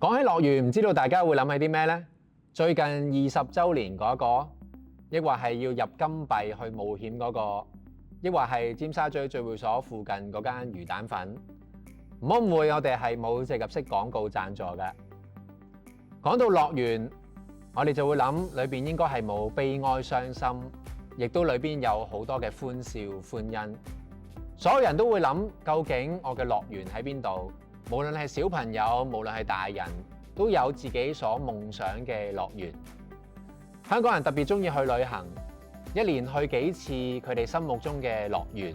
講起樂園，唔知道大家會諗起啲咩呢？最近20週年嗰個，抑或係要入金幣去冒險嗰個，抑或係尖沙咀聚會所附近嗰間魚蛋粉。唔好誤會，我哋係冇植入式廣告贊助嘅。講到樂園，我哋就會諗裏邊應該係冇悲哀傷心，亦都裏邊有好多嘅歡笑歡欣。所有人都會諗，究竟我嘅樂園喺邊度？無論係小朋友，無論係大人，都有自己所夢想嘅樂園。香港人特別鍾意去旅行，一年去幾次佢哋心目中嘅樂園。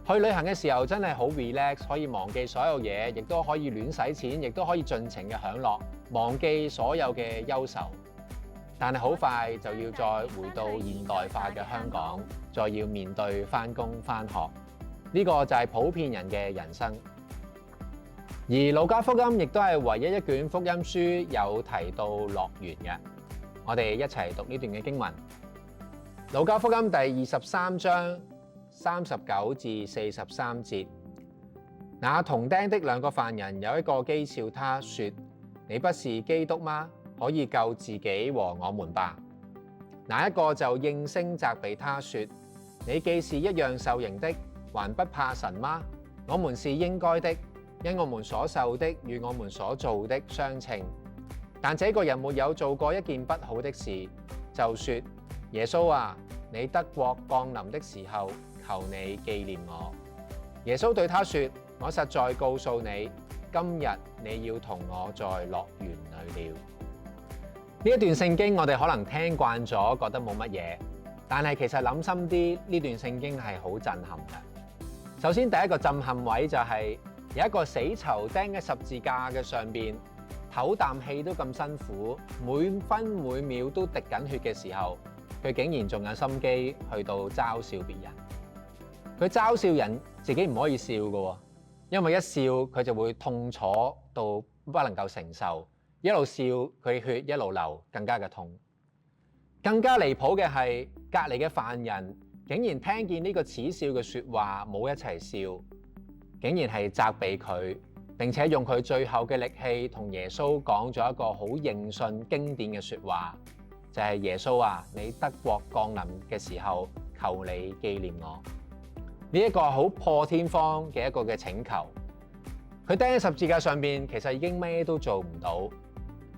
去旅行嘅時候真係好 relax，可以忘記所有嘢，亦都可以亂使錢，亦都可以盡情嘅享樂，忘記所有嘅憂愁。但係好快就要再回到現代化嘅香港，再要面對返工返學，呢個就係普遍人嘅人生。而路加福音亦都係唯一一卷福音書有提到樂園嘅。我哋一齊讀呢段嘅經文。路加福音第23章39至43節。那同釘的兩個犯人有一個譏誚他說：你不是基督嗎？可以救自己和我們吧。那一個就應聲責備他說：你既是一樣受刑的，還不怕神嗎？我們是應該的，因我們所受的與我們所做的相稱。但這個人沒有做過一件不好的事，就說：耶穌啊，你得國降臨的時候，求你紀念我。耶穌對他說：我實在告訴你，今日你要同我在樂園裏了。呢一段聖經我哋可能聽慣咗，覺得冇乜嘢，但係其實諗深啲，呢段聖經係好震撼嘅。首先第一個震撼位就係有一個死囚釘喺十字架嘅上邊，唞啖氣都咁辛苦，每分每秒都滴緊血嘅時候，佢竟然仲有心機去到嘲笑別人。佢嘲笑人，自己唔可以笑㗎，因為一笑佢就會痛楚到不能夠承受。一路笑，佢血一路流，更加嘅痛。更加離譜嘅係，隔離嘅犯人竟然聽見呢個恥笑嘅説話，冇一齊笑，竟然係責備佢，並且用佢最後嘅力氣同耶穌講咗一個好應信經典嘅説話，就係耶穌啊，你得國降臨嘅時候，求你紀念我。呢一個好破天荒嘅一個嘅請求。佢釘喺十字架上邊，其實已經咩都做唔到。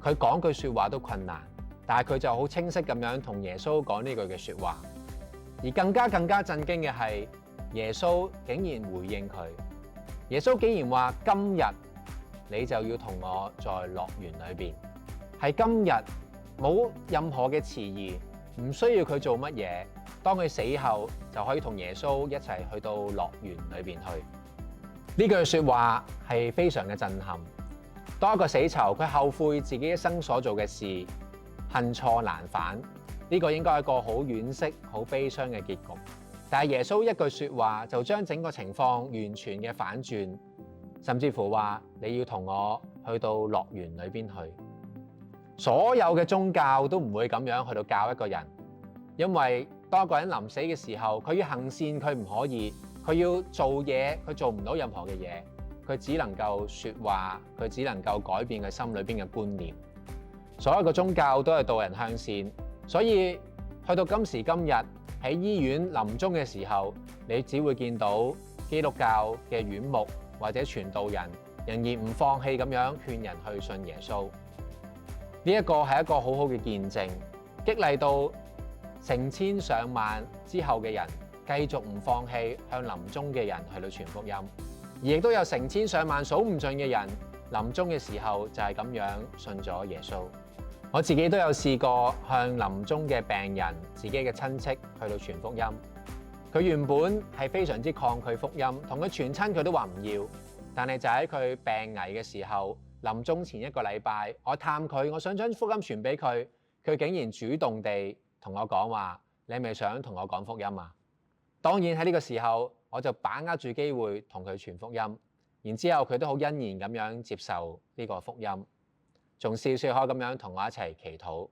佢講句説話都困難，但係佢就好清晰咁樣同耶穌講呢句嘅説話。而更加震驚嘅係，耶穌竟然回應佢。耶穌竟然話：今日你就要同我在樂園裏邊。係今日，冇任何嘅遲疑，唔需要佢做乜嘢。當佢死後，就可以同耶穌一齊去到樂園裏邊去。呢句説話係非常嘅震撼。當一個死囚，佢後悔自己一生所做嘅事，恨錯難返，呢個應該係一個好惋惜、好悲傷嘅結局。但係耶穌一句説話就將整個情況完全嘅反轉，甚至乎話你要同我去到樂園裏邊去。所有嘅宗教都唔會咁樣去到教一個人，因為當一個人臨死嘅時候，佢要行善佢唔可以，佢要做嘢佢做唔到任何嘅嘢。佢只能夠説話，佢只能夠改變佢心裏邊嘅觀念。所有嘅宗教都係導人向善，所以去到今時今日喺醫院臨終嘅時候，你只會見到基督教嘅院牧或者傳道人仍然唔放棄咁樣勸人去信耶穌。呢一個係一個好好嘅見證，激勵到成千上萬之後嘅人繼續唔放棄向臨終嘅人去到傳福音。而亦都有成千上萬數唔盡嘅人臨終嘅時候就係咁樣信咗耶穌。我自己都有試過向臨終嘅病人、自己嘅親戚去到傳福音。佢原本係非常之抗拒福音，同佢傳親佢都話唔要。但係就喺佢病危嘅時候，臨終前一個禮拜，我探佢，我想將福音傳俾佢，佢竟然主動地同我講話：你係咪想同我講福音啊？當然喺呢個時候，我就把握住機會同佢傳福音，然之後佢都好欣然咁樣接受呢個福音，仲笑笑口咁樣同我一齊祈禱。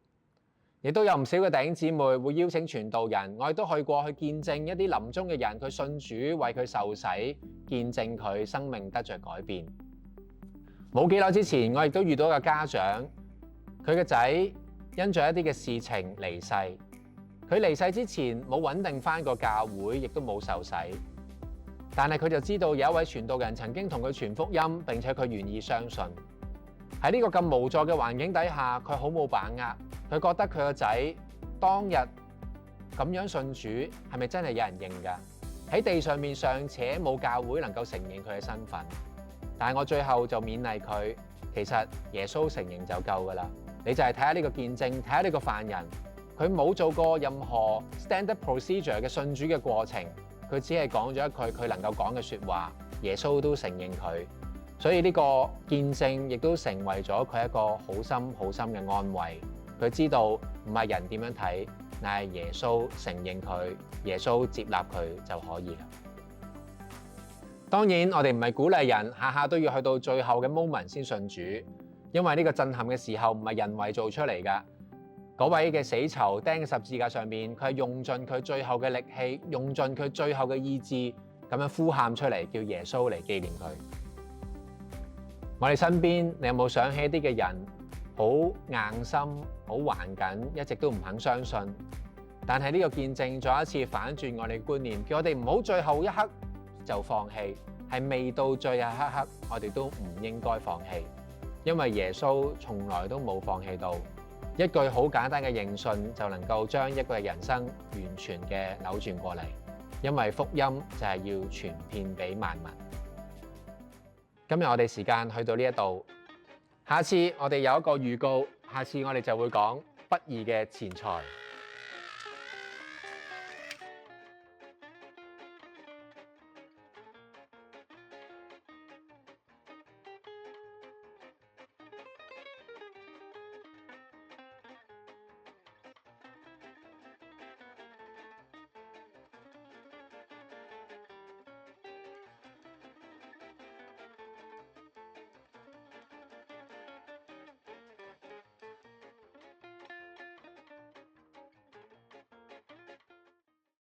亦都有唔少嘅弟兄姊妹會邀請傳道人，我亦都去過去見證一啲臨終嘅人，佢信主，為佢受洗，見證佢生命得着改變。冇幾耐之前，我亦都遇到一個家長，佢嘅仔因咗一啲嘅事情離世。佢離世之前冇穩定返個教會，亦都冇受洗。但係佢就知道有一位傳道人曾經同佢傳福音，並且佢願意相信。喺呢個咁無助嘅環境底下，佢好冇把握。佢覺得佢個仔當日咁樣信主，係咪真係有人認㗎？喺地上面尚且冇教會能夠承認佢嘅身份。但係我最後就勉勵佢，其實耶穌承認就夠㗎啦。你就係睇下呢個見證，睇下呢個犯人，佢冇做過任何 standard procedure 嘅信主嘅過程，佢只係講咗一句佢能夠講嘅説話，耶穌都承認佢。所以呢個見證亦都成為咗佢一個好深好深嘅安慰。佢知道唔係人點樣睇，乃係耶穌承認佢，耶穌接納佢就可以啦。當然，我哋唔係鼓勵人下下都要去到最後嘅 moment 先信主，因為呢個震撼嘅時候唔係人為做出嚟㗎。嗰位嘅死囚釘喺十字架上面，佢係用盡佢最後嘅力氣，用盡佢最後嘅意志，咁樣呼喊出嚟，叫耶穌嚟紀念佢。我哋身邊，你有冇想起一啲嘅人，好硬心、好頑緊，一直都唔肯相信？但係呢個見證再一次反轉我哋嘅觀念，叫我哋唔好最後一刻就放棄，係未到最後一刻，我哋都唔應該放棄，因為耶穌從來都冇放棄到。一句好簡單嘅認信就能夠將一個人生完全嘅扭轉過嚟，因為福音就係要傳遍俾萬民。今日我哋時間去到呢一度，下次我哋有一個預告，下次我哋就會講不義嘅錢財。